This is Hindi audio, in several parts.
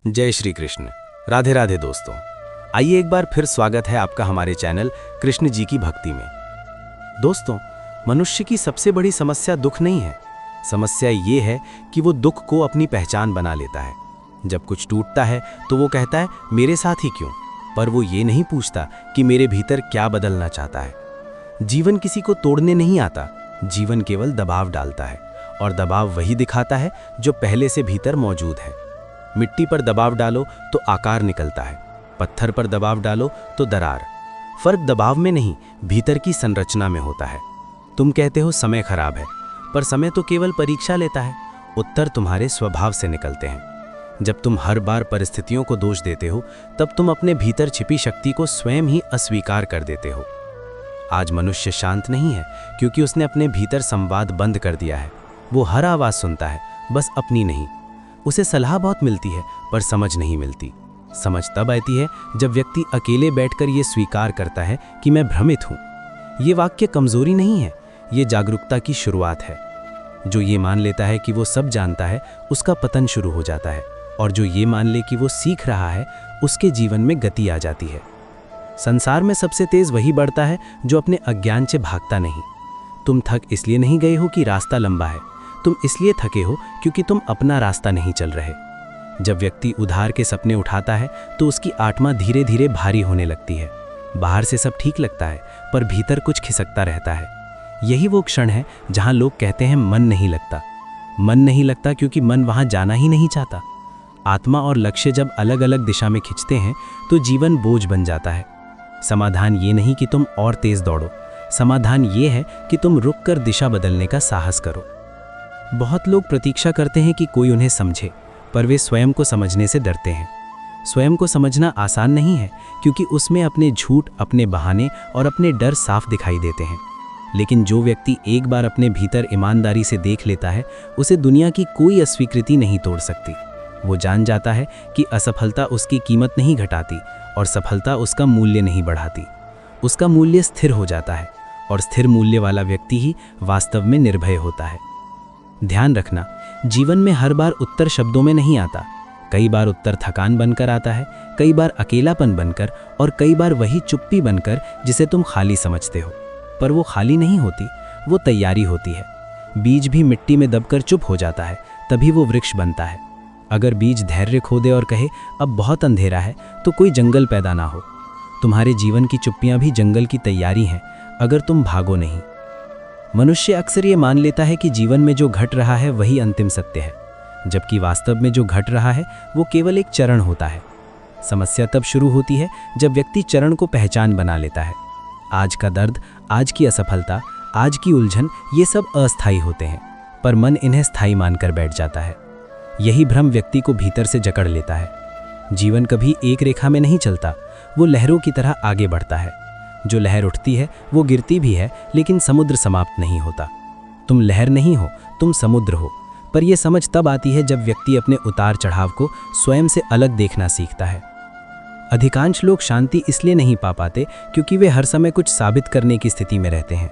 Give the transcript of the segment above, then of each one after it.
जय श्री कृष्ण। राधे राधे दोस्तों, आइए एक बार फिर स्वागत है आपका हमारे चैनल कृष्ण जी की भक्ति में। दोस्तों, मनुष्य की सबसे बड़ी समस्या दुख नहीं है। समस्या ये है कि वो दुख को अपनी पहचान बना लेता है। जब कुछ टूटता है तो वो कहता है मेरे साथ ही क्यों, पर वो ये नहीं पूछता कि मेरे भीतर क्या बदलना चाहता है। जीवन किसी को तोड़ने नहीं आता, जीवन केवल दबाव डालता है, और दबाव वही दिखाता है जो पहले से भीतर मौजूद है। मिट्टी पर दबाव डालो तो आकार निकलता है, पत्थर पर दबाव डालो तो दरार। फर्क दबाव में नहीं, भीतर की संरचना में होता है। तुम कहते हो समय खराब है, पर समय तो केवल परीक्षा लेता है। उत्तर तुम्हारे स्वभाव से निकलते हैं। जब तुम हर बार परिस्थितियों को दोष देते हो, तब तुम अपने भीतर छिपी शक्ति को स्वयं ही अस्वीकार कर देते हो। आज मनुष्य शांत नहीं है क्योंकि उसने अपने भीतर संवाद बंद कर दिया है। वो हर आवाज सुनता है, बस अपनी नहीं। उसे सलाह बहुत मिलती है, पर समझ नहीं मिलती। समझ तब आती है जब व्यक्ति अकेले बैठकर ये स्वीकार करता है कि मैं भ्रमित हूँ। ये वाक्य कमजोरी नहीं है, ये जागरूकता की शुरुआत है। जो ये मान लेता है कि वो सब जानता है, उसका पतन शुरू हो जाता है, और जो ये मान ले कि वो सीख रहा है, उसके जीवन में गति आ जाती है। संसार में सबसे तेज वही बढ़ता है जो अपने अज्ञान से भागता नहीं। तुम थक इसलिए नहीं गए हो कि रास्ता लंबा है, तुम इसलिए थके हो क्योंकि तुम अपना रास्ता नहीं चल रहे। जब व्यक्ति उधार के सपने उठाता है तो उसकी आत्मा धीरे धीरे भारी होने लगती है। बाहर से सब ठीक लगता है, पर भीतर कुछ खिसकता रहता है। यही वो क्षण है जहां लोग कहते हैं मन नहीं लगता। मन नहीं लगता क्योंकि मन वहां जाना ही नहीं चाहता। आत्मा और लक्ष्य जब अलग अलग दिशा में खिंचते हैं तो जीवन बोझ बन जाता है। समाधान ये नहीं कि तुम और तेज दौड़ो, समाधान ये है कि तुम रुककर दिशा बदलने का साहस करो। बहुत लोग प्रतीक्षा करते हैं कि कोई उन्हें समझे, पर वे स्वयं को समझने से डरते हैं। स्वयं को समझना आसान नहीं है क्योंकि उसमें अपने झूठ, अपने बहाने और अपने डर साफ दिखाई देते हैं। लेकिन जो व्यक्ति एक बार अपने भीतर ईमानदारी से देख लेता है, उसे दुनिया की कोई अस्वीकृति नहीं तोड़ सकती। वो जान जाता है कि असफलता उसकी कीमत नहीं घटाती और सफलता उसका मूल्य नहीं बढ़ाती। उसका मूल्य स्थिर हो जाता है, और स्थिर मूल्य वाला व्यक्ति ही वास्तव में निर्भय होता है। ध्यान रखना, जीवन में हर बार उत्तर शब्दों में नहीं आता। कई बार उत्तर थकान बनकर आता है, कई बार अकेलापन बनकर, और कई बार वही चुप्पी बनकर जिसे तुम खाली समझते हो। पर वो खाली नहीं होती, वो तैयारी होती है। बीज भी मिट्टी में दबकर चुप हो जाता है, तभी वो वृक्ष बनता है। अगर बीज धैर्य खो दे और कहे अब बहुत अंधेरा है, तो कोई जंगल पैदा ना हो। तुम्हारे जीवन की चुप्पियां भी जंगल की तैयारी हैं, अगर तुम भागो नहीं। मनुष्य अक्सर ये मान लेता है कि जीवन में जो घट रहा है वही अंतिम सत्य है, जबकि वास्तव में जो घट रहा है वो केवल एक चरण होता है। समस्या तब शुरू होती है जब व्यक्ति चरण को पहचान बना लेता है। आज का दर्द, आज की असफलता, आज की उलझन, ये सब अस्थायी होते हैं, पर मन इन्हें स्थायी मानकर बैठ जाता है। यही भ्रम व्यक्ति को भीतर से जकड़ लेता है। जीवन कभी एक रेखा में नहीं चलता, वो लहरों की तरह आगे बढ़ता है। जो लहर उठती है वो गिरती भी है, लेकिन समुद्र समाप्त नहीं होता। तुम लहर नहीं हो, तुम समुद्र हो। पर यह समझ तब आती है जब व्यक्ति अपने उतार चढ़ाव को स्वयं से अलग देखना सीखता है। अधिकांश लोग शांति इसलिए नहीं पा पाते क्योंकि वे हर समय कुछ साबित करने की स्थिति में रहते हैं।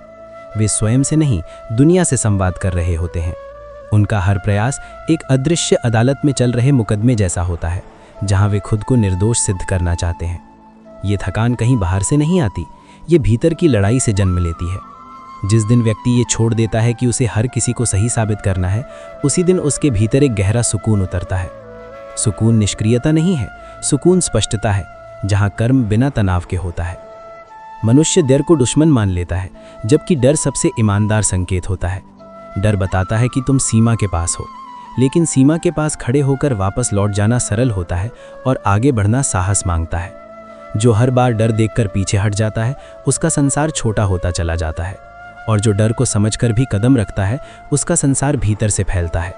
वे स्वयं से नहीं, दुनिया से संवाद कर रहे होते हैं। उनका हर प्रयास एक अदृश्य अदालत में चल रहे मुकदमे जैसा होता है, जहां वे खुद को निर्दोष सिद्ध करना चाहते हैं। ये थकान कहीं बाहर से नहीं आती, ये भीतर की लड़ाई से जन्म लेती है। जिस दिन व्यक्ति ये छोड़ देता है कि उसे हर किसी को सही साबित करना है, उसी दिन उसके भीतर एक गहरा सुकून उतरता है। सुकून निष्क्रियता नहीं है, सुकून स्पष्टता है, जहां कर्म बिना तनाव के होता है। मनुष्य डर को दुश्मन मान लेता है, जबकि डर सबसे ईमानदार संकेत होता है। डर बताता है कि तुम सीमा के पास हो, लेकिन सीमा के पास खड़े होकर वापस लौट जाना सरल होता है और आगे बढ़ना साहस मांगता है। जो हर बार डर देखकर पीछे हट जाता है, उसका संसार छोटा होता चला जाता है, और जो डर को समझकर भी कदम रखता है, उसका संसार भीतर से फैलता है।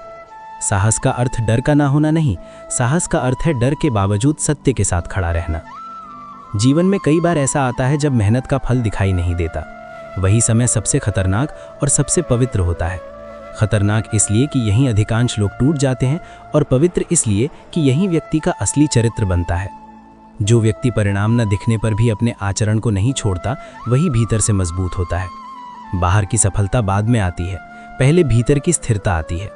साहस का अर्थ डर का ना होना नहीं, साहस का अर्थ है डर के बावजूद सत्य के साथ खड़ा रहना। जीवन में कई बार ऐसा आता है जब मेहनत का फल दिखाई नहीं देता। वही समय सबसे खतरनाक और सबसे पवित्र होता है। खतरनाक इसलिए कि यहीं अधिकांश लोग टूट जाते हैं, और पवित्र इसलिए कि यही व्यक्ति का असली चरित्र बनता है। जो व्यक्ति परिणाम न दिखने पर भी अपने आचरण को नहीं छोड़ता, वही भीतर से मजबूत होता है। बाहर की सफलता बाद में आती है, पहले भीतर की स्थिरता आती है।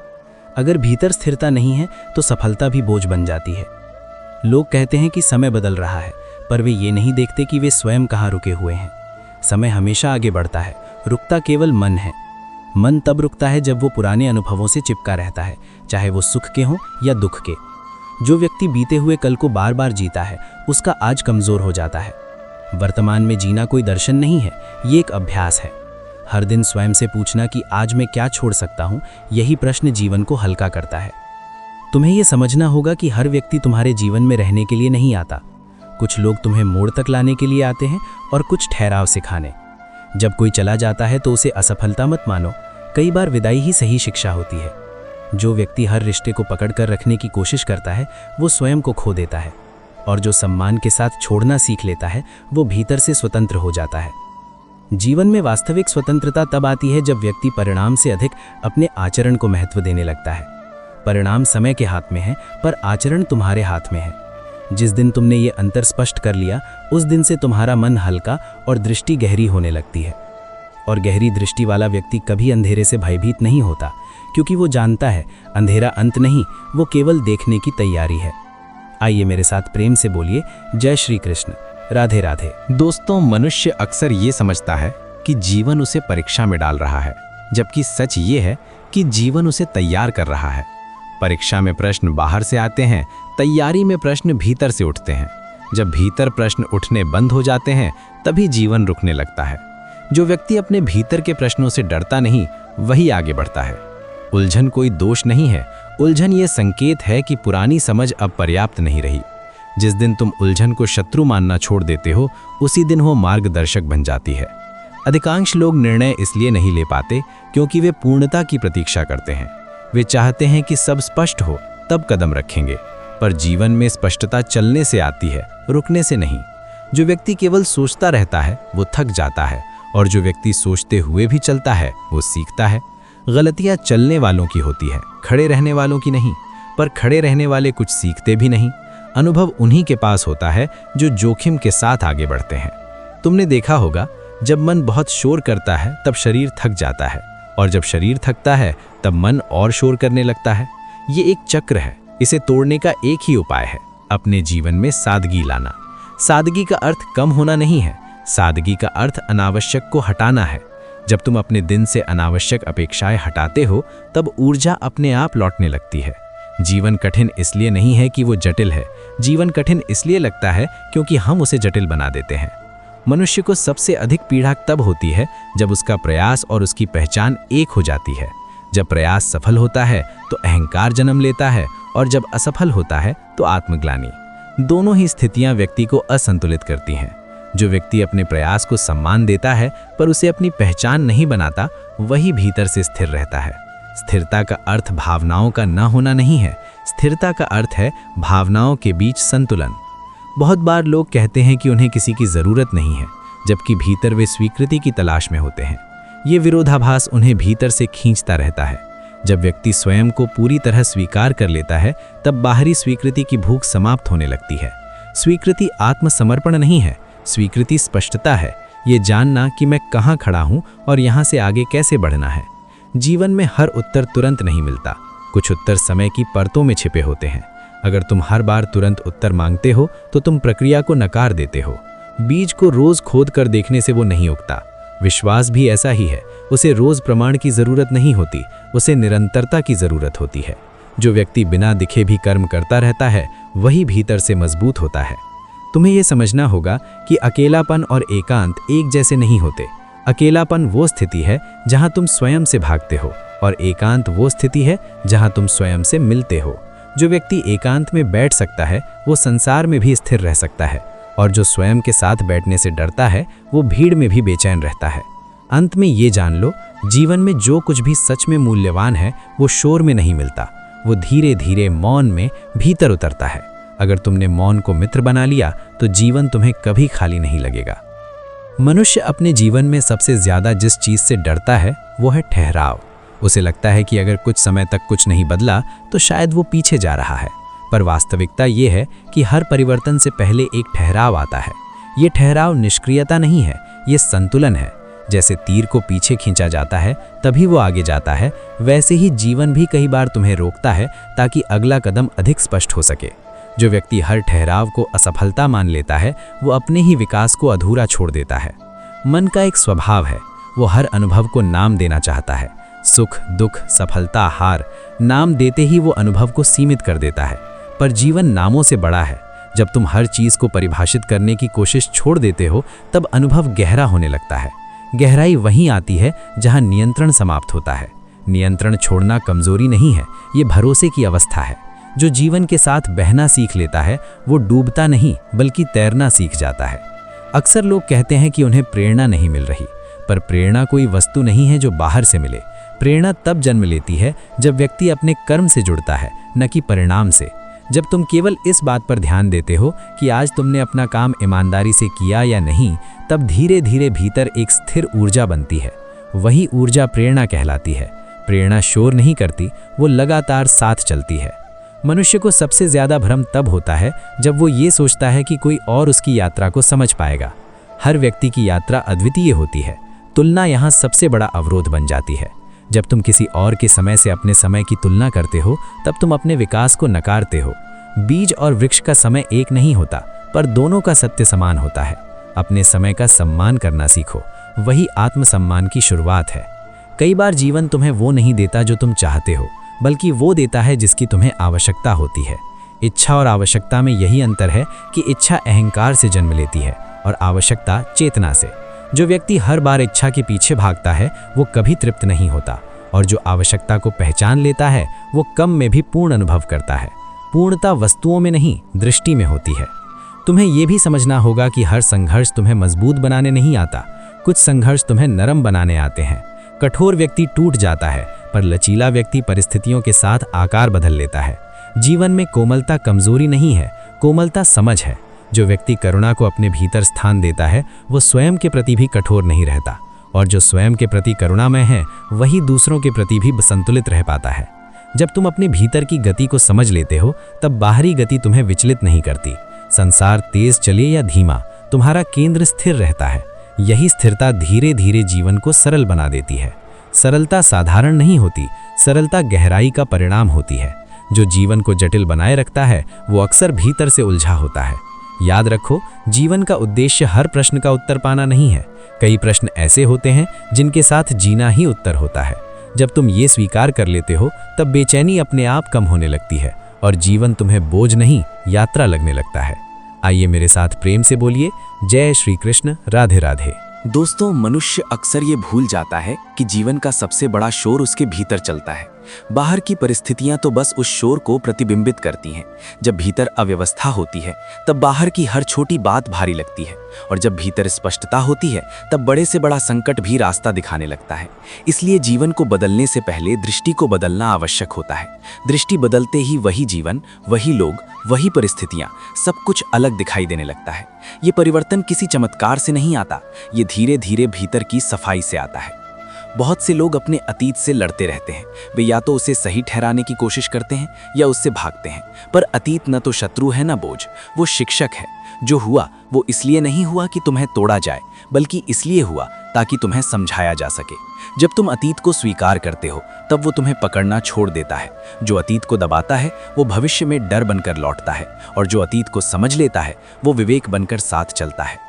अगर भीतर स्थिरता नहीं है तो सफलता भी बोझ बन जाती है। लोग कहते हैं कि समय बदल रहा है, पर वे ये नहीं देखते कि वे स्वयं कहाँ रुके हुए हैं। समय हमेशा आगे बढ़ता है, रुकता केवल मन है। मन तब रुकता है जब वो पुराने अनुभवों से चिपका रहता है, चाहे वो सुख के हों या दुख के। जो व्यक्ति बीते हुए कल को बार बार जीता है, उसका आज कमज़ोर हो जाता है। वर्तमान में जीना कोई दर्शन नहीं है, ये एक अभ्यास है। हर दिन स्वयं से पूछना कि आज मैं क्या छोड़ सकता हूँ, यही प्रश्न जीवन को हल्का करता है। तुम्हें ये समझना होगा कि हर व्यक्ति तुम्हारे जीवन में रहने के लिए नहीं आता। कुछ लोग तुम्हें मोड़ तक लाने के लिए आते हैं और कुछ ठहराव सिखाने। जब कोई चला जाता है तो उसे असफलता मत मानो, कई बार विदाई ही सही शिक्षा होती है। जो व्यक्ति हर रिश्ते को पकड़ कर रखने की कोशिश करता है, वो स्वयं को खो देता है, और जो सम्मान के साथ छोड़ना सीख लेता है, वो भीतर से स्वतंत्र हो जाता है। जीवन में वास्तविक स्वतंत्रता तब आती है जब व्यक्ति परिणाम से अधिक अपने आचरण को महत्व देने लगता है। परिणाम समय के हाथ में है, पर आचरण तुम्हारे हाथ में है। जिस दिन तुमने ये अंतर स्पष्ट कर लिया, उस दिन से तुम्हारा मन हल्का और दृष्टि गहरी होने लगती है। और गहरी दृष्टि वाला व्यक्ति कभी अंधेरे से भयभीत नहीं होता, क्योंकि वो जानता है अंधेरा अंत नहीं, वो केवल देखने की तैयारी है। आइए मेरे साथ प्रेम से बोलिए, जय श्री कृष्ण, राधे राधे। दोस्तों, मनुष्य अक्सर ये समझता है कि जीवन उसे परीक्षा में डाल रहा है, जबकि सच ये है कि जीवन उसे तैयार कर रहा है। परीक्षा में प्रश्न बाहर से आते हैं, तैयारी में प्रश्न भीतर से उठते हैं। जब भीतर प्रश्न उठने बंद हो जाते हैं, तभी जीवन रुकने लगता है। जो व्यक्ति अपने भीतर के प्रश्नों से डरता नहीं, वही आगे बढ़ता है। उलझन कोई दोष नहीं है, उलझन ये संकेत है कि पुरानी समझ अब पर्याप्त नहीं रही। जिस दिन तुम उलझन को शत्रु मानना छोड़ देते हो, उसी दिन वो मार्गदर्शक बन जाती है। अधिकांश लोग निर्णय इसलिए नहीं ले पाते क्योंकि वे पूर्णता की प्रतीक्षा करते हैं। वे चाहते हैं कि सब स्पष्ट हो, तब कदम रखेंगे। पर जीवन में स्पष्टता चलने से आती है, रुकने से नहीं। जो व्यक्ति केवल सोचता रहता है, वो थक जाता है, और जो व्यक्ति सोचते हुए भी चलता है, वो सीखता है। गलतियां चलने वालों की होती है, खड़े रहने वालों की नहीं। पर खड़े रहने वाले कुछ सीखते भी नहीं। अनुभव उन्हीं के पास होता है जो जोखिम के साथ आगे बढ़ते हैं। तुमने देखा होगा, जब मन बहुत शोर करता है तब शरीर थक जाता है, और जब शरीर थकता है तब मन और शोर करने लगता है। ये एक चक्र है। इसे तोड़ने का एक ही उपाय है, अपने जीवन में सादगी लाना। सादगी का अर्थ कम होना नहीं है, सादगी का अर्थ अनावश्यक को हटाना है। जब तुम अपने दिन से अनावश्यक अपेक्षाएं हटाते हो, तब ऊर्जा अपने आप लौटने लगती है। जीवन कठिन इसलिए नहीं है कि वो जटिल है, जीवन कठिन इसलिए लगता है क्योंकि हम उसे जटिल बना देते हैं। मनुष्य को सबसे अधिक पीड़ा तब होती है जब उसका प्रयास और उसकी पहचान एक हो जाती है। जब प्रयास सफल होता है तो अहंकार जन्म लेता है, और जब असफल होता है तो आत्मग्लानि। दोनों ही स्थितियां व्यक्ति को असंतुलित करती हैं। जो व्यक्ति अपने प्रयास को सम्मान देता है पर उसे अपनी पहचान नहीं बनाता, वही भीतर से स्थिर रहता है। स्थिरता का अर्थ भावनाओं का न होना नहीं है, स्थिरता का अर्थ है भावनाओं के बीच संतुलन। बहुत बार लोग कहते हैं कि उन्हें किसी की ज़रूरत नहीं है, जबकि भीतर वे स्वीकृति की तलाश में होते हैं। ये विरोधाभास उन्हें भीतर से खींचता रहता है। जब व्यक्ति स्वयं को पूरी तरह स्वीकार कर लेता है, तब बाहरी स्वीकृति की भूख समाप्त होने लगती है। स्वीकृति आत्मसमर्पण नहीं है, स्वीकृति स्पष्टता है। ये जानना कि मैं कहाँ खड़ा हूँ और यहाँ से आगे कैसे बढ़ना है। जीवन में हर उत्तर तुरंत नहीं मिलता, कुछ उत्तर समय की परतों में छिपे होते हैं। अगर तुम हर बार तुरंत उत्तर मांगते हो तो तुम प्रक्रिया को नकार देते हो। बीज को रोज खोद कर देखने से वो नहीं उगता। विश्वास भी ऐसा ही है, उसे रोज प्रमाण की जरूरत नहीं होती, उसे निरंतरता की जरूरत होती है। जो व्यक्ति बिना दिखे भी कर्म करता रहता है, वही भीतर से मजबूत होता है। तुम्हें यह समझना होगा कि अकेलापन और एकांत एक जैसे नहीं होते। अकेलापन वो स्थिति है जहां तुम स्वयं से भागते हो, और एकांत वो स्थिति है जहां तुम स्वयं से मिलते हो। जो व्यक्ति एकांत में बैठ सकता है, वो संसार में भी स्थिर रह सकता है, और जो स्वयं के साथ बैठने से डरता है, वो भीड़ में भी बेचैन रहता है। अंत में ये जान लो, जीवन में जो कुछ भी सच में मूल्यवान है, वो शोर में नहीं मिलता, वो धीरे धीरे मौन में भीतर उतरता है। अगर तुमने मौन को मित्र बना लिया तो जीवन तुम्हें कभी खाली नहीं लगेगा। मनुष्य अपने जीवन में सबसे ज्यादा जिस चीज से डरता है, वो है ठहराव। उसे लगता है कि अगर कुछ समय तक कुछ नहीं बदला तो शायद वो पीछे जा रहा है। पर वास्तविकता ये है कि हर परिवर्तन से पहले एक ठहराव आता है। ये ठहराव निष्क्रियता नहीं है, ये संतुलन है। जैसे तीर को पीछे खींचा जाता है तभी वो आगे जाता है, वैसे ही जीवन भी कई बार तुम्हें रोकता है ताकि अगला कदम अधिक स्पष्ट हो सके। जो व्यक्ति हर ठहराव को असफलता मान लेता है वो अपने ही विकास को अधूरा छोड़ देता है। मन का एक स्वभाव है, वो हर अनुभव को नाम देना चाहता है। सुख, दुख, सफलता, हार, नाम देते ही वो अनुभव को सीमित कर देता है। पर जीवन नामों से बड़ा है। जब तुम हर चीज को परिभाषित करने की कोशिश छोड़ देते हो तब अनुभव गहरा होने लगता है। गहराई वहीं आती है जहां नियंत्रण समाप्त होता है। नियंत्रण छोड़ना कमजोरी नहीं है, ये भरोसे की अवस्था है। जो जीवन के साथ बहना सीख लेता है वो डूबता नहीं बल्कि तैरना सीख जाता है। अक्सर लोग कहते हैं कि उन्हें प्रेरणा नहीं मिल रही, पर प्रेरणा कोई वस्तु नहीं है जो बाहर से मिले। प्रेरणा तब जन्म लेती है जब व्यक्ति अपने कर्म से जुड़ता है, न कि परिणाम से। जब तुम केवल इस बात पर ध्यान देते हो कि आज तुमने अपना काम ईमानदारी से किया या नहीं, तब धीरे धीरे भीतर एक स्थिर ऊर्जा बनती है। वही ऊर्जा प्रेरणा कहलाती है। प्रेरणा शोर नहीं करती, वो लगातार साथ चलती है। मनुष्य को सबसे ज्यादा भ्रम तब होता है जब वो ये सोचता है कि कोई और उसकी यात्रा को समझ पाएगा। हर व्यक्ति की यात्रा अद्वितीय होती है। तुलना यहाँ सबसे बड़ा अवरोध बन जाती है। जब तुम किसी और के समय से अपने समय की तुलना करते हो तब तुम अपने विकास को नकारते हो। बीज और वृक्ष का समय एक नहीं होता, पर दोनों का सत्य समान होता है। अपने समय का सम्मान करना सीखो, वही आत्मसम्मान की शुरुआत है। कई बार जीवन तुम्हें वो नहीं देता जो तुम चाहते हो, बल्कि वो देता है जिसकी तुम्हें आवश्यकता होती है। इच्छा और आवश्यकता में यही अंतर है कि इच्छा अहंकार से जन्म लेती है और आवश्यकता चेतना से। जो व्यक्ति हर बार इच्छा के पीछे भागता है वो कभी तृप्त नहीं होता, और जो आवश्यकता को पहचान लेता है वो कम में भी पूर्ण अनुभव करता है। पूर्णता वस्तुओं में नहीं, दृष्टि में होती है। तुम्हें यह भी समझना होगा कि हर संघर्ष तुम्हें मजबूत बनाने नहीं आता, कुछ संघर्ष तुम्हें नरम बनाने आते हैं। कठोर व्यक्ति टूट जाता है, पर लचीला व्यक्ति परिस्थितियों के साथ आकार बदल लेता है। जीवन में कोमलता कमजोरी नहीं है, कोमलता समझ है। जो व्यक्ति करुणा को अपने भीतर स्थान देता है वो स्वयं के प्रति भी कठोर नहीं रहता, और जो स्वयं के प्रति करुणामय है वही दूसरों के प्रति भी संतुलित रह पाता है। जब तुम अपने भीतर की गति को समझ लेते हो तब बाहरी गति तुम्हें विचलित नहीं करती। संसार तेज चले या धीमा, तुम्हारा केंद्र स्थिर रहता है। यही स्थिरता धीरे धीरे जीवन को सरल बना देती है। सरलता साधारण नहीं होती, सरलता गहराई का परिणाम होती है। जो जीवन को जटिल बनाए रखता है वो अक्सर भीतर से उलझा होता है। याद रखो, जीवन का उद्देश्य हर प्रश्न का उत्तर पाना नहीं है। कई प्रश्न ऐसे होते हैं जिनके साथ जीना ही उत्तर होता है। जब तुम ये स्वीकार कर लेते हो तब बेचैनी अपने आप कम होने लगती है और जीवन तुम्हें बोझ नहीं, यात्रा लगने लगता है। आइए मेरे साथ प्रेम से बोलिए, जय श्री कृष्ण, राधे राधे। दोस्तों, मनुष्य अक्सर ये भूल जाता है कि जीवन का सबसे बड़ा शोर उसके भीतर चलता है। बाहर की परिस्थितियां तो बस उस शोर को प्रतिबिंबित करती हैं। जब भीतर अव्यवस्था होती है तब बाहर की हर छोटी बात भारी लगती है, और जब भीतर स्पष्टता होती है तब बड़े से बड़ा संकट भी रास्ता दिखाने लगता है। इसलिए जीवन को बदलने से पहले दृष्टि को बदलना आवश्यक होता है। दृष्टि बदलते ही वही जीवन, वही लोग, वही परिस्थितियां, सब कुछ अलग दिखाई देने लगता है। ये परिवर्तन किसी चमत्कार से नहीं आता, ये धीरे धीरे भीतर की सफाई से आता है। बहुत से लोग अपने अतीत से लड़ते रहते हैं। वे या तो उसे सही ठहराने की कोशिश करते हैं या उससे भागते हैं। पर अतीत न तो शत्रु है न बोझ, वो शिक्षक है। जो हुआ वो इसलिए नहीं हुआ कि तुम्हें तोड़ा जाए, बल्कि इसलिए हुआ ताकि तुम्हें समझाया जा सके। जब तुम अतीत को स्वीकार करते हो तब वो तुम्हें पकड़ना छोड़ देता है। जो अतीत को दबाता है वो भविष्य में डर बनकर लौटता है, और जो अतीत को समझ लेता है वो विवेक बनकर साथ चलता है।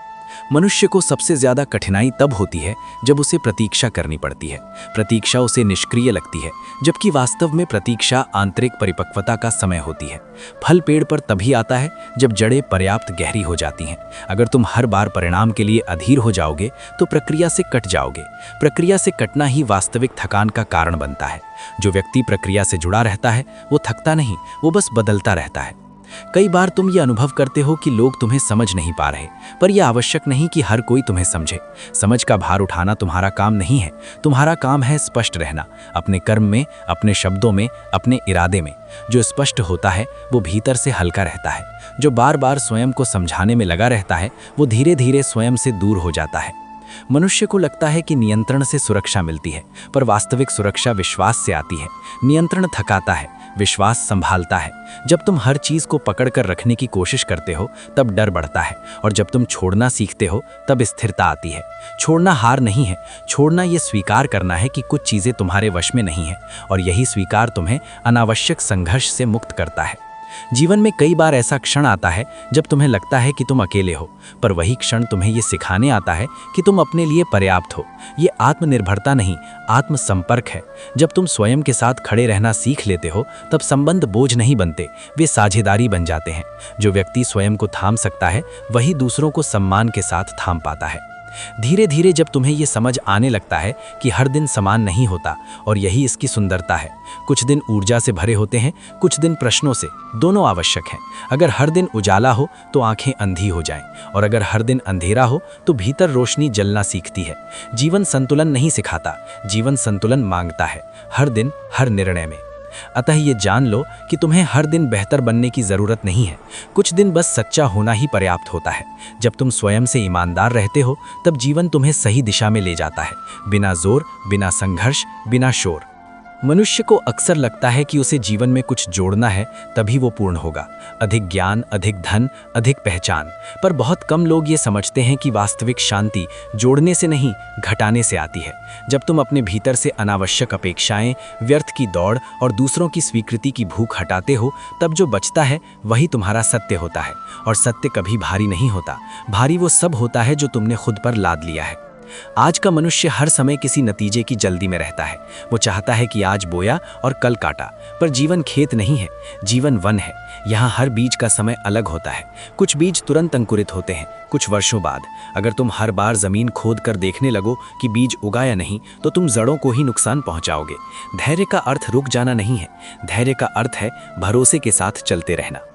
मनुष्य को सबसे ज्यादा कठिनाई तब होती है जब उसे प्रतीक्षा करनी पड़ती है। प्रतीक्षा उसे निष्क्रिय लगती है, जबकि वास्तव में प्रतीक्षा आंतरिक परिपक्वता का समय होती है। फल पेड़ पर तभी आता है जब जड़ें पर्याप्त गहरी हो जाती हैं। अगर तुम हर बार परिणाम के लिए अधीर हो जाओगे तो प्रक्रिया से कट जाओगे। प्रक्रिया से कटना ही वास्तविक थकान का कारण बनता है। जो व्यक्ति प्रक्रिया से जुड़ा रहता है वो थकता नहीं, वो बस बदलता रहता है। कई बार तुम ये अनुभव करते हो कि लोग तुम्हें समझ नहीं पा रहे, पर यह आवश्यक नहीं कि हर कोई तुम्हें समझे। समझ का भार उठाना तुम्हारा काम नहीं है। तुम्हारा काम है स्पष्ट रहना, अपने कर्म में, अपने शब्दों में, अपने इरादे में। जो स्पष्ट होता है वो भीतर से हल्का रहता है। जो बार बार स्वयं को समझाने में लगा रहता है वो धीरे धीरे स्वयं से दूर हो जाता है। मनुष्य को लगता है कि नियंत्रण से सुरक्षा मिलती है, पर वास्तविक सुरक्षा विश्वास से आती है। नियंत्रण थकाता है, विश्वास संभालता है। जब तुम हर चीज को पकड़कर रखने की कोशिश करते हो तब डर बढ़ता है, और जब तुम छोड़ना सीखते हो तब स्थिरता आती है। छोड़ना हार नहीं है, छोड़ना ये स्वीकार करना है कि कुछ चीजें तुम्हारे वश में नहीं है, और यही स्वीकार तुम्हें अनावश्यक संघर्ष से मुक्त करता है। जीवन में कई बार ऐसा क्षण आता है जब तुम्हें लगता है कि तुम अकेले हो, पर वही क्षण तुम्हें ये सिखाने आता है कि तुम अपने लिए पर्याप्त हो। ये आत्मनिर्भरता नहीं, आत्मसंपर्क है। जब तुम स्वयं के साथ खड़े रहना सीख लेते हो, तब संबंध बोझ नहीं बनते, वे साझेदारी बन जाते हैं। जो व्यक्ति स्वयं को थाम सकता है, वही दूसरों को सम्मान के साथ थाम पाता है। धीरे धीरे जब तुम्हें ये समझ आने लगता है कि हर दिन समान नहीं होता, और यही इसकी सुंदरता है। कुछ दिन ऊर्जा से भरे होते हैं, कुछ दिन प्रश्नों से, दोनों आवश्यक हैं। अगर हर दिन उजाला हो तो आंखें अंधी हो जाएं, और अगर हर दिन अंधेरा हो तो भीतर रोशनी जलना सीखती है। जीवन संतुलन नहीं सिखाता, जीवन संतुलन मांगता है, हर दिन हर निर्णय में। अतः ये जान लो कि तुम्हें हर दिन बेहतर बनने की जरूरत नहीं है। कुछ दिन बस सच्चा होना ही पर्याप्त होता है। जब तुम स्वयं से ईमानदार रहते हो, तब जीवन तुम्हें सही दिशा में ले जाता है, बिना जोर, बिना संघर्ष, बिना शोर। मनुष्य को अक्सर लगता है कि उसे जीवन में कुछ जोड़ना है, तभी वो पूर्ण होगा। अधिक ज्ञान, अधिक धन, अधिक पहचान। पर बहुत कम लोग ये समझते हैं कि वास्तविक शांति जोड़ने से नहीं, घटाने से आती है। जब तुम अपने भीतर से अनावश्यक अपेक्षाएं, व्यर्थ की दौड़ और दूसरों की स्वीकृति की भूख हटाते हो, तब जो बचता है वही तुम्हारा सत्य होता है। और सत्य कभी भारी नहीं होता, भारी वो सब होता है जो तुमने खुद पर लाद लिया है। आज का मनुष्य हर समय किसी नतीजे की जल्दी में रहता है। वो चाहता है कि आज बोया और कल काटा, पर जीवन खेत नहीं है, जीवन वन है। यहाँ हर बीज का समय अलग होता है। कुछ बीज तुरंत अंकुरित होते हैं, कुछ वर्षों बाद। अगर तुम हर बार जमीन खोद कर देखने लगो कि बीज उगा या नहीं, तो तुम जड़ों को ही नुकसान पहुंचाओगे। धैर्य का अर्थ रुक जाना नहीं है, धैर्य का अर्थ है भरोसे के साथ चलते रहना।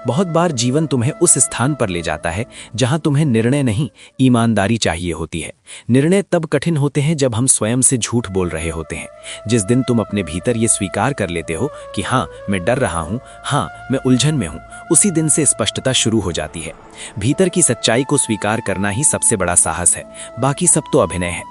बहुत बार जीवन तुम्हें उस स्थान पर ले जाता है जहां तुम्हें निर्णय नहीं, ईमानदारी चाहिए होती है। निर्णय तब कठिन होते हैं जब हम स्वयं से झूठ बोल रहे होते हैं। जिस दिन तुम अपने भीतर ये स्वीकार कर लेते हो कि हाँ, मैं डर रहा हूँ, हाँ, मैं उलझन में हूँ, उसी दिन से स्पष्टता शुरू हो जाती है। भीतर की सच्चाई को स्वीकार करना ही सबसे बड़ा साहस है, बाकी सब तो अभिनय है।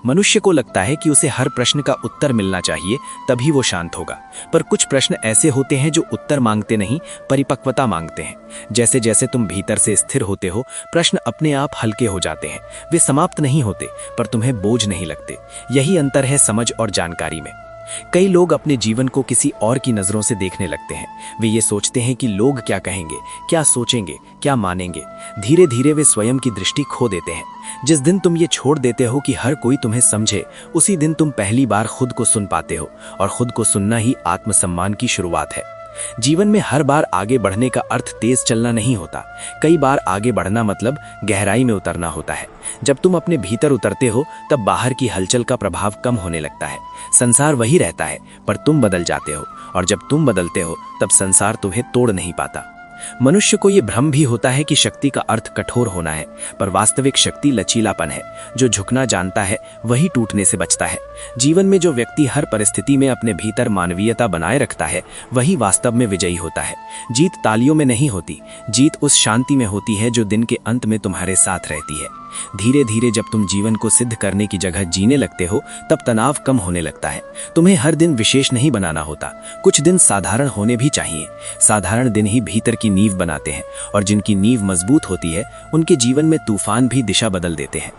मनुष्य को लगता है कि उसे हर प्रश्न का उत्तर मिलना चाहिए, तभी वो शांत होगा। पर कुछ प्रश्न ऐसे होते हैं जो उत्तर मांगते नहीं, परिपक्वता मांगते हैं। जैसे जैसे तुम भीतर से स्थिर होते हो, प्रश्न अपने आप हल्के हो जाते हैं। वे समाप्त नहीं होते, पर तुम्हें बोझ नहीं लगते। यही अंतर है समझ और जानकारी में। कई लोग अपने जीवन को किसी और की नज़रों से देखने लगते हैं। वे ये सोचते हैं कि लोग क्या कहेंगे, क्या सोचेंगे, क्या मानेंगे। धीरे धीरे वे स्वयं की दृष्टि खो देते हैं। जिस दिन तुम ये छोड़ देते हो कि हर कोई तुम्हें समझे, उसी दिन तुम पहली बार खुद को सुन पाते हो, और खुद को सुनना ही आत्मसम्मान की शुरुआत है। जीवन में हर बार आगे बढ़ने का अर्थ तेज चलना नहीं होता। कई बार आगे बढ़ना मतलब गहराई में उतरना होता है। जब तुम अपने भीतर उतरते हो, तब बाहर की हलचल का प्रभाव कम होने लगता है। संसार वही रहता है, पर तुम बदल जाते हो, और जब तुम बदलते हो, तब संसार तुम्हें तोड़ नहीं पाता। मनुष्य को ये भ्रम भी होता है कि शक्ति का अर्थ कठोर होना है, पर वास्तविक शक्ति लचीलापन है। जो झुकना जानता है वही टूटने से बचता है। जीवन में जो व्यक्ति हर परिस्थिति में अपने भीतर मानवीयता बनाए रखता है, वही वास्तव में विजयी होता है। जीत तालियों में नहीं होती, जीत उस शांति में होती है जो दिन के अंत में तुम्हारे साथ रहती है। धीरे धीरे जब तुम जीवन को सिद्ध करने की जगह जीने लगते हो, तब तनाव कम होने लगता है। तुम्हें हर दिन विशेष नहीं बनाना होता, कुछ दिन साधारण होने भी चाहिए। साधारण दिन ही भीतर की नींव बनाते हैं, और जिनकी नींव मजबूत होती है, उनके जीवन में तूफान भी दिशा बदल देते हैं।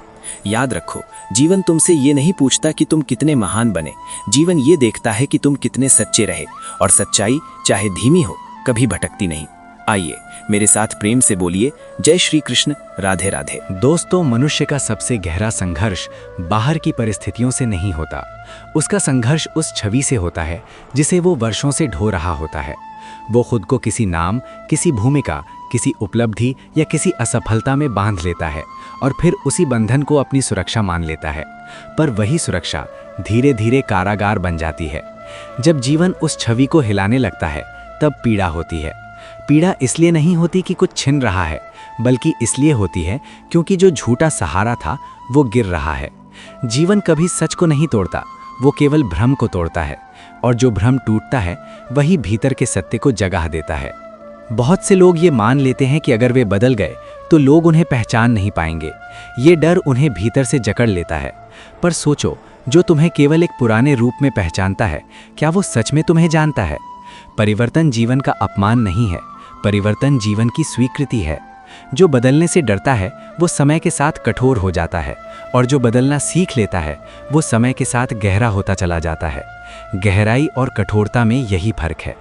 याद रखो, जीवन तुमसे ये नहीं पूछता कि तुम कितने महान बने। जीवन ये देखता है कि तुम कितने सच्चे रहे, और सच्चाई चाहे धीमी हो, कभी भटकती नहीं। आइए मेरे साथ प्रेम से बोलिए, जय श्री कृष्ण, राधे राधे। दोस्तों, मनुष्य का सबसे गहरा संघर्ष बाहर की परिस्थितियों से नहीं होता। उसका संघर्ष उस छवि से होता है जिसे वो वर्षों से ढो रहा होता है। वो खुद को किसी नाम, किसी भूमिका, किसी उपलब्धि या किसी असफलता में बांध लेता है, और फिर उसी बंधन को अपनी सुरक्षा मान लेता है। पर वही सुरक्षा धीरे धीरे कारागार बन जाती है। जब जीवन उस छवि को हिलाने लगता है, तब पीड़ा होती है। पीड़ा इसलिए नहीं होती कि कुछ छिन रहा है, बल्कि इसलिए होती है क्योंकि जो झूठा सहारा था वो गिर रहा है। जीवन कभी सच को नहीं तोड़ता, वो केवल भ्रम को तोड़ता है, और जो भ्रम टूटता है वही भीतर के सत्य को जगह देता है। बहुत से लोग ये मान लेते हैं कि अगर वे बदल गए तो लोग उन्हें पहचान नहीं पाएंगे। ये डर उन्हें भीतर से जकड़ लेता है। पर सोचो, जो तुम्हें केवल एक पुराने रूप में पहचानता है, क्या वो सच में तुम्हें जानता है? परिवर्तन जीवन का अपमान नहीं है, परिवर्तन जीवन की स्वीकृति है। जो बदलने से डरता है वो समय के साथ कठोर हो जाता है, और जो बदलना सीख लेता है वो समय के साथ गहरा होता चला जाता है। गहराई और कठोरता में यही फर्क है।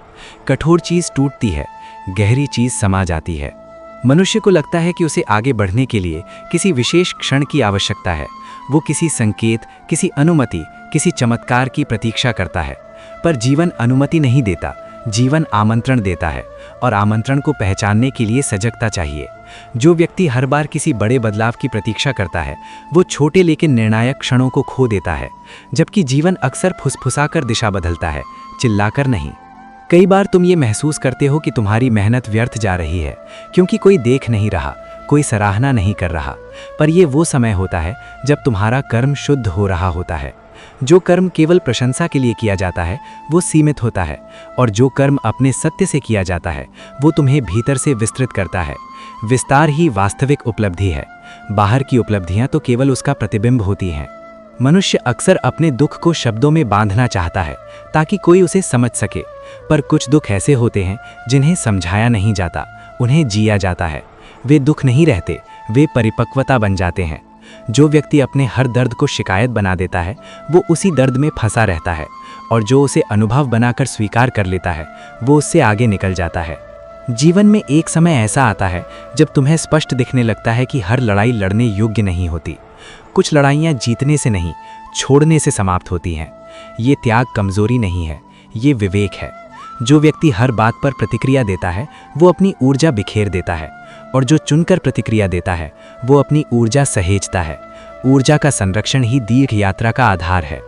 कठोर चीज़ टूटती है, गहरी चीज समा जाती है। मनुष्य को लगता है कि उसे आगे बढ़ने के लिए किसी विशेष क्षण की आवश्यकता है। वो किसी संकेत, किसी अनुमति, किसी चमत्कार की प्रतीक्षा करता है। पर जीवन अनुमति नहीं देता, जीवन आमंत्रण देता है, और आमंत्रण को पहचानने के लिए सजगता चाहिए। जो व्यक्ति हर बार किसी बड़े बदलाव की प्रतीक्षा करता है, वो छोटे लेकिन निर्णायक क्षणों को खो देता है, जबकि जीवन अक्सर फुसफुसाकर दिशा बदलता है, चिल्लाकर नहीं। कई बार तुम ये महसूस करते हो कि तुम्हारी मेहनत व्यर्थ जा रही है, क्योंकि कोई देख नहीं रहा, कोई सराहना नहीं कर रहा। पर यह वो समय होता है जब तुम्हारा कर्म शुद्ध हो रहा होता है। जो कर्म केवल प्रशंसा के लिए किया जाता है वो सीमित होता है, और जो कर्म अपने सत्य से किया जाता है वो तुम्हें भीतर से विस्तृत करता है। विस्तार ही वास्तविक उपलब्धि है। बाहर की उपलब्धियां तो केवल उसका प्रतिबिंब होती हैं। मनुष्य अक्सर अपने दुख को शब्दों में बांधना चाहता है ताकि कोई उसे समझ सके, पर कुछ दुख ऐसे होते हैं जिन्हें समझाया नहीं जाता, उन्हें जिया जाता है। वे दुख नहीं रहते, वे परिपक्वता बन जाते हैं। जो व्यक्ति अपने हर दर्द को शिकायत बना देता है वो उसी दर्द में फंसा रहता है, और जो उसे अनुभव बनाकर स्वीकार कर लेता है वो उससे आगे निकल जाता है। जीवन में एक समय ऐसा आता है जब तुम्हें स्पष्ट दिखने लगता है कि हर लड़ाई लड़ने योग्य नहीं होती। कुछ लड़ाइयाँ जीतने से नहीं, छोड़ने से समाप्त होती हैं। ये त्याग कमजोरी नहीं है, ये विवेक है। जो व्यक्ति हर बात पर प्रतिक्रिया देता है वो अपनी ऊर्जा बिखेर देता है, और जो चुनकर प्रतिक्रिया देता है वो अपनी ऊर्जा सहेजता है। ऊर्जा का संरक्षण ही दीर्घ यात्रा का आधार है।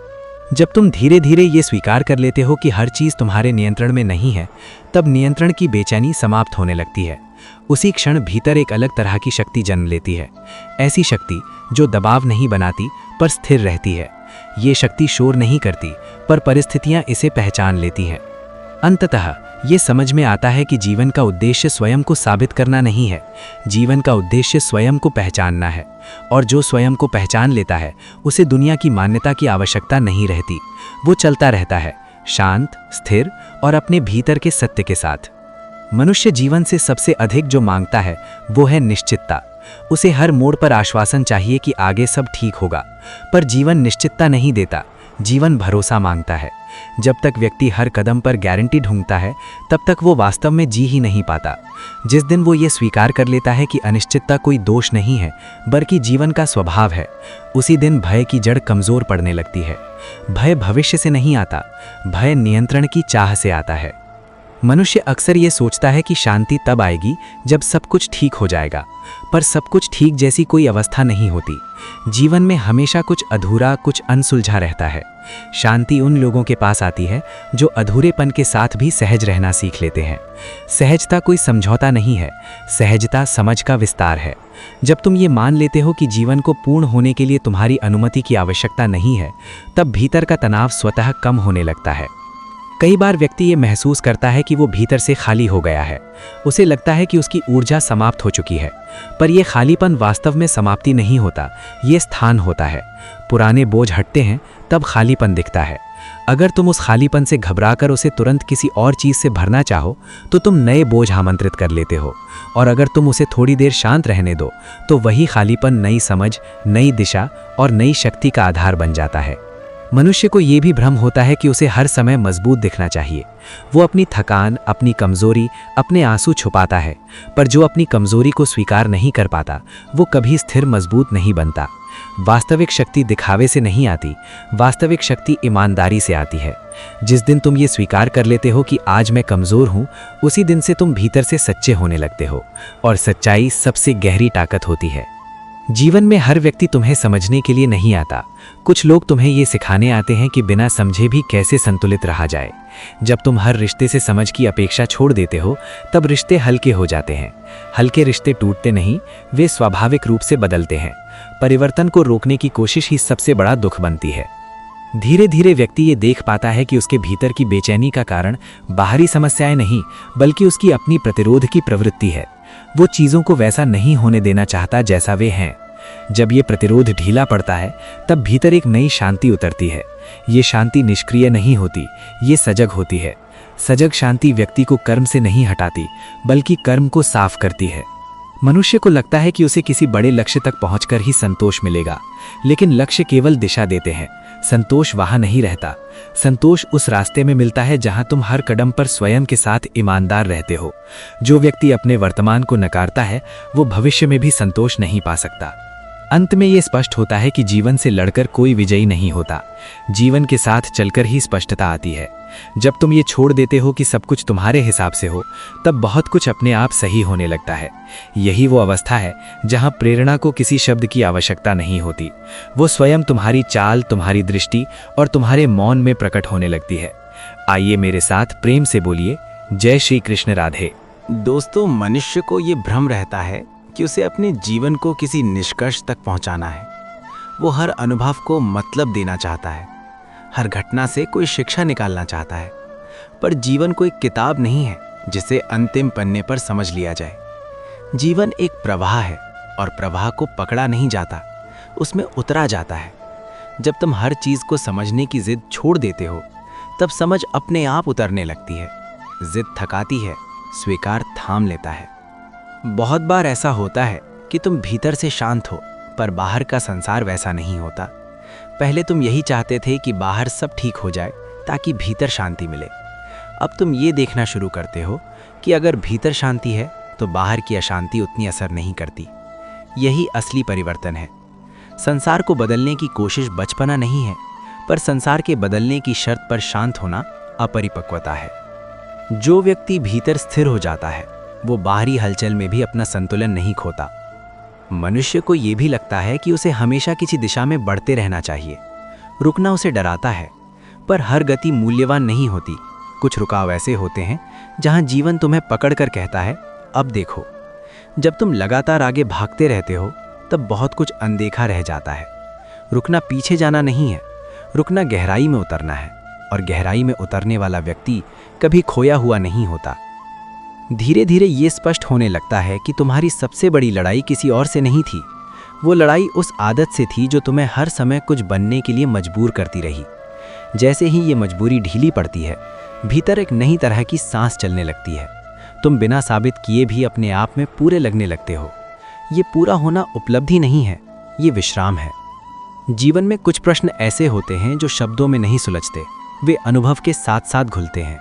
जब तुम धीरे धीरे ये स्वीकार कर लेते हो कि हर चीज़ तुम्हारे नियंत्रण में नहीं है, तब नियंत्रण की बेचैनी समाप्त होने लगती है। उसी क्षण भीतर एक अलग तरह की शक्ति जन्म लेती है, ऐसी शक्ति जो दबाव नहीं बनाती पर स्थिर रहती है। ये शक्ति शोर नहीं करती, पर परिस्थितियां इसे पहचान लेती हैं। अंततः ये समझ में आता है कि जीवन का उद्देश्य स्वयं को साबित करना नहीं है, जीवन का उद्देश्य स्वयं को पहचानना है। और जो स्वयं को पहचान लेता है उसे दुनिया की मान्यता की आवश्यकता नहीं रहती। वो चलता रहता है, शांत, स्थिर और अपने भीतर के सत्य के साथ। मनुष्य जीवन से सबसे अधिक जो मांगता है वो है निश्चितता। उसे हर मोड़ पर आश्वासन चाहिए कि आगे सब ठीक होगा, पर जीवन निश्चितता नहीं देता, जीवन भरोसा मांगता है। जब तक व्यक्ति हर कदम पर गारंटी ढूंढता है तब तक वो वास्तव में जी ही नहीं पाता। जिस दिन वो ये स्वीकार कर लेता है कि अनिश्चितता कोई दोष नहीं है बल्कि जीवन का स्वभाव है, उसी दिन भय की जड़ कमजोर पड़ने लगती है। भय भविष्य से नहीं आता, भय नियंत्रण की चाह से आता है। मनुष्य अक्सर ये सोचता है कि शांति तब आएगी जब सब कुछ ठीक हो जाएगा, पर सब कुछ ठीक जैसी कोई अवस्था नहीं होती। जीवन में हमेशा कुछ अधूरा, कुछ अनसुलझा रहता है। शांति उन लोगों के पास आती है जो अधूरेपन के साथ भी सहज रहना सीख लेते हैं। सहजता कोई समझौता नहीं है, सहजता समझ का विस्तार है। जब तुम ये मान लेते हो कि जीवन को पूर्ण होने के लिए तुम्हारी अनुमति की आवश्यकता नहीं है, तब भीतर का तनाव स्वतः कम होने लगता है। कई बार व्यक्ति ये महसूस करता है कि वो भीतर से खाली हो गया है। उसे लगता है कि उसकी ऊर्जा समाप्त हो चुकी है, पर यह खालीपन वास्तव में समाप्ति नहीं होता, ये स्थान होता है। पुराने बोझ हटते हैं तब खालीपन दिखता है। अगर तुम उस खालीपन से घबराकर उसे तुरंत किसी और चीज़ से भरना चाहो तो तुम नए बोझ आमंत्रित कर लेते हो, और अगर तुम उसे थोड़ी देर शांत रहने दो तो वही खालीपन नई समझ, नई दिशा और नई शक्ति का आधार बन जाता है। मनुष्य को ये भी भ्रम होता है कि उसे हर समय मजबूत दिखना चाहिए। वो अपनी थकान, अपनी कमजोरी, अपने आंसू छुपाता है, पर जो अपनी कमजोरी को स्वीकार नहीं कर पाता वो कभी स्थिर मजबूत नहीं बनता। वास्तविक शक्ति दिखावे से नहीं आती, वास्तविक शक्ति ईमानदारी से आती है। जिस दिन तुम ये स्वीकार कर लेते हो कि आज मैं कमजोर हूँ, उसी दिन से तुम भीतर से सच्चे होने लगते हो, और सच्चाई सबसे गहरी ताकत होती है। जीवन में हर व्यक्ति तुम्हें समझने के लिए नहीं आता। कुछ लोग तुम्हें ये सिखाने आते हैं कि बिना समझे भी कैसे संतुलित रहा जाए। जब तुम हर रिश्ते से समझ की अपेक्षा छोड़ देते हो तब रिश्ते हल्के हो जाते हैं। हल्के रिश्ते टूटते नहीं, वे स्वाभाविक रूप से बदलते हैं। परिवर्तन को रोकने की कोशिश ही सबसे बड़ा दुख बनती है। धीरे धीरे व्यक्ति ये देख पाता है कि उसके भीतर की बेचैनी का कारण बाहरी समस्याएं नहीं बल्कि उसकी अपनी प्रतिरोध की प्रवृत्ति है। वो चीज़ों को वैसा नहीं होने देना चाहता जैसा वे हैं। जब ये प्रतिरोध ढीला पड़ता है तब भीतर एक नई शांति उतरती है। ये शांति निष्क्रिय नहीं होती, ये सजग होती है। सजग शांति व्यक्ति को कर्म से नहीं हटाती बल्कि कर्म को साफ करती है। मनुष्य को लगता है कि उसे किसी बड़े लक्ष्य तक पहुंचकर ही संतोष मिलेगा, लेकिन लक्ष्य केवल दिशा देते हैं, संतोष वहां नहीं रहता। संतोष उस रास्ते में मिलता है जहां तुम हर कदम पर स्वयं के साथ ईमानदार रहते हो। जो व्यक्ति अपने वर्तमान को नकारता है वो भविष्य में भी संतोष नहीं पा सकता। अंत में ये स्पष्ट होता है कि जीवन से लड़कर कोई विजयी नहीं होता, जीवन के साथ चलकर ही स्पष्टता आती है। जब तुम ये छोड़ देते हो कि सब कुछ तुम्हारे हिसाब से हो, तब बहुत कुछ अपने आप सही होने लगता है। यही वो अवस्था है जहां प्रेरणा को किसी शब्द की आवश्यकता नहीं होती, वो स्वयं तुम्हारी चाल, तुम्हारी दृष्टि और तुम्हारे मौन में प्रकट होने लगती है। आइए मेरे साथ प्रेम से बोलिए, जय श्री कृष्ण राधे। दोस्तों, मनुष्य को ये भ्रम रहता है कि उसे अपने जीवन को किसी निष्कर्ष तक पहुंचाना है। वो हर अनुभव को मतलब देना चाहता है, हर घटना से कोई शिक्षा निकालना चाहता है। पर जीवन कोई किताब नहीं है जिसे अंतिम पन्ने पर समझ लिया जाए। जीवन एक प्रवाह है और प्रवाह को पकड़ा नहीं जाता, उसमें उतरा जाता है। जब तुम हर चीज को समझने की जिद छोड़ देते हो, तब समझ अपने आप उतरने लगती है। जिद थकाती है, स्वीकार थाम लेता है। बहुत बार ऐसा होता है कि तुम भीतर से शांत हो, पर बाहर का संसार वैसा नहीं होता। पहले तुम यही चाहते थे कि बाहर सब ठीक हो जाए ताकि भीतर शांति मिले। अब तुम ये देखना शुरू करते हो कि अगर भीतर शांति है तो बाहर की अशांति उतनी असर नहीं करती। यही असली परिवर्तन है। संसार को बदलने की कोशिश बचपना नहीं है, पर संसार के बदलने की शर्त पर शांत होना अपरिपक्वता है। जो व्यक्ति भीतर स्थिर हो जाता है वो बाहरी हलचल में भी अपना संतुलन नहीं खोता। मनुष्य को ये भी लगता है कि उसे हमेशा किसी दिशा में बढ़ते रहना चाहिए। रुकना उसे डराता है, पर हर गति मूल्यवान नहीं होती। कुछ रुकाव ऐसे होते हैं जहां जीवन तुम्हें पकड़कर कहता है, अब देखो। जब तुम लगातार आगे भागते रहते हो तब बहुत कुछ अनदेखा रह जाता है। रुकना पीछे जाना नहीं है, रुकना गहराई में उतरना है, और गहराई में उतरने वाला व्यक्ति कभी खोया हुआ नहीं होता। धीरे धीरे ये स्पष्ट होने लगता है कि तुम्हारी सबसे बड़ी लड़ाई किसी और से नहीं थी। वो लड़ाई उस आदत से थी जो तुम्हें हर समय कुछ बनने के लिए मजबूर करती रही। जैसे ही ये मजबूरी ढीली पड़ती है, भीतर एक नई तरह की सांस चलने लगती है। तुम बिना साबित किए भी अपने आप में पूरे लगने लगते हो। ये पूरा होना उपलब्धि नहीं है, ये विश्राम है। जीवन में कुछ प्रश्न ऐसे होते हैं जो शब्दों में नहीं सुलझते, वे अनुभव के साथ साथ घुलते हैं।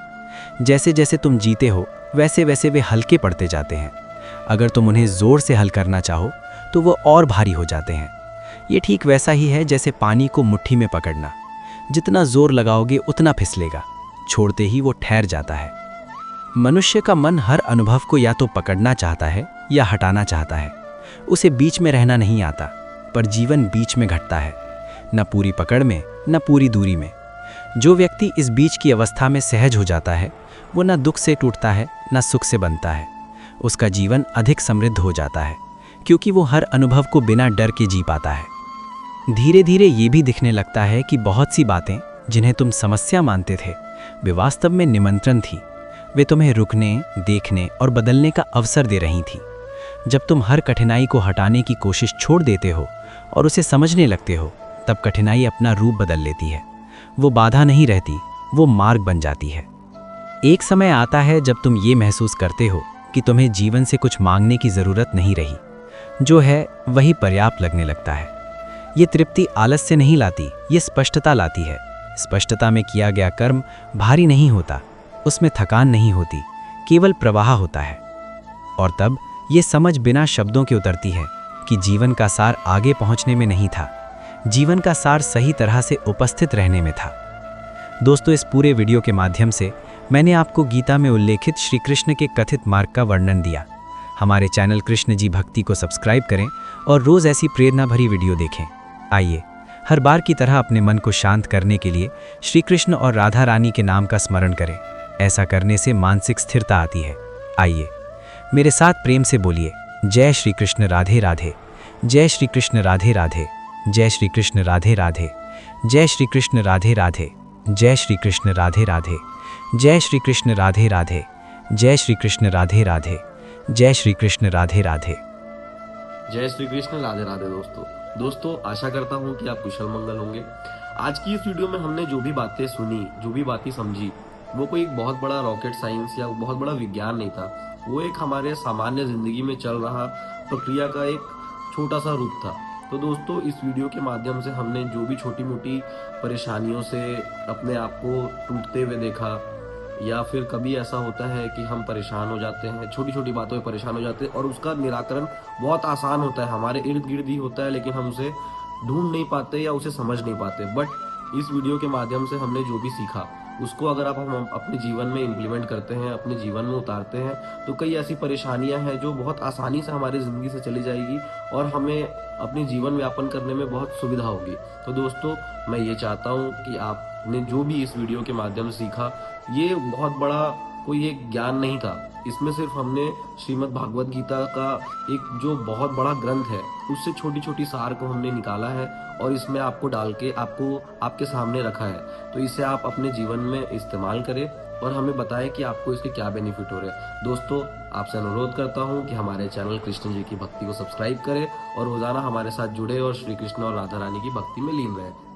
जैसे जैसे तुम जीते हो वैसे वैसे वे हल्के पड़ते जाते हैं। अगर तुम उन्हें जोर से हल करना चाहो तो वो और भारी हो जाते हैं। ये ठीक वैसा ही है जैसे पानी को मुट्ठी में पकड़ना। जितना जोर लगाओगे उतना फिसलेगा, छोड़ते ही वो ठहर जाता है। मनुष्य का मन हर अनुभव को या तो पकड़ना चाहता है या हटाना चाहता है। उसे बीच में रहना नहीं आता, पर जीवन बीच में घटता है, न पूरी पकड़ में न पूरी दूरी में। जो व्यक्ति इस बीच की अवस्था में सहज हो जाता है वो न दुख से टूटता है न सुख से बनता है। उसका जीवन अधिक समृद्ध हो जाता है, क्योंकि वो हर अनुभव को बिना डर के जी पाता है। धीरे धीरे ये भी दिखने लगता है कि बहुत सी बातें जिन्हें तुम समस्या मानते थे वे वास्तव में निमंत्रण थी। वे तुम्हें रुकने, देखने और बदलने का अवसर दे रही थी। जब तुम हर कठिनाई को हटाने की कोशिश छोड़ देते हो और उसे समझने लगते हो, तब कठिनाई अपना रूप बदल लेती है। वो बाधा नहीं रहती, वो मार्ग बन जाती है। एक समय आता है जब तुम ये महसूस करते हो कि तुम्हें जीवन से कुछ मांगने की ज़रूरत नहीं रही। जो है वही पर्याप्त लगने लगता है। ये तृप्ति आलस से नहीं लाती, ये स्पष्टता लाती है। स्पष्टता में किया गया कर्म भारी नहीं होता, उसमें थकान नहीं होती, केवल प्रवाह होता है। और तब ये समझ बिना शब्दों के उतरती है कि जीवन का सार आगे पहुंचने में नहीं था, जीवन का सार सही तरह से उपस्थित रहने में था। दोस्तों, इस पूरे वीडियो के माध्यम से मैंने आपको गीता में उल्लेखित श्री कृष्ण के कथित मार्ग का वर्णन दिया। हमारे चैनल कृष्ण जी भक्ति को सब्सक्राइब करें और रोज़ ऐसी प्रेरणा भरी वीडियो देखें। आइए हर बार की तरह अपने मन को शांत करने के लिए श्री कृष्ण और राधा रानी के नाम का स्मरण करें। ऐसा करने से मानसिक स्थिरता आती है। आइए मेरे साथ प्रेम से बोलिए, जय श्री कृष्ण राधे राधे, जय श्री कृष्ण राधे राधे, जय श्री कृष्ण राधे राधे, जय श्री कृष्ण राधे राधे, जय श्री कृष्ण राधे राधे, जय श्री कृष्ण राधे राधे, जय श्री कृष्ण राधे राधे, जय श्री कृष्ण राधे राधे। जय श्री कृष्ण राधे राधे। दोस्तों आशा करता हूँ कि आप कुशल मंगल होंगे। आज की इस वीडियो में हमने जो भी बातें सुनी, जो भी बातें समझी, वो कोई एक बहुत बड़ा रॉकेट साइंस या बहुत बड़ा विज्ञान नहीं था। वो एक हमारे सामान्य जिंदगी में चल रहा प्रक्रिया का एक छोटा सा रूप था। तो दोस्तों इस वीडियो के माध्यम से हमने जो भी छोटी मोटी परेशानियों से अपने आप को टूटते हुए देखा, या फिर कभी ऐसा होता है कि हम परेशान हो जाते हैं, छोटी छोटी बातों में परेशान हो जाते हैं और उसका निराकरण बहुत आसान होता है, हमारे इर्द गिर्द ही होता है, लेकिन हम उसे ढूंढ नहीं पाते या उसे समझ नहीं पाते। बट इस वीडियो के माध्यम से हमने जो भी सीखा उसको अगर आप हम अपने जीवन में इम्प्लीमेंट करते हैं, अपने जीवन में उतारते हैं, तो कई ऐसी परेशानियां हैं जो बहुत आसानी से हमारी ज़िंदगी से चली जाएगी और हमें अपने जीवन यापन करने में बहुत सुविधा होगी। तो दोस्तों मैं ये चाहता हूँ कि आपने जो भी इस वीडियो के माध्यम से सीखा, ये बहुत बड़ा कोई एक ज्ञान नहीं था, इसमें सिर्फ हमने श्रीमद् भागवत गीता का एक जो बहुत बड़ा ग्रंथ है उससे छोटी छोटी सार को हमने निकाला है और इसमें आपको डाल के आपको आपके सामने रखा है। तो इसे आप अपने जीवन में इस्तेमाल करें और हमें बताएं कि आपको इसके क्या बेनिफिट हो रहे हैं। दोस्तों आपसे अनुरोध करता हूं कि हमारे चैनल कृष्ण जी की भक्ति को सब्सक्राइब करें और रोजाना हमारे साथ जुड़े और श्री कृष्ण और राधा रानी की भक्ति में लीन रहें।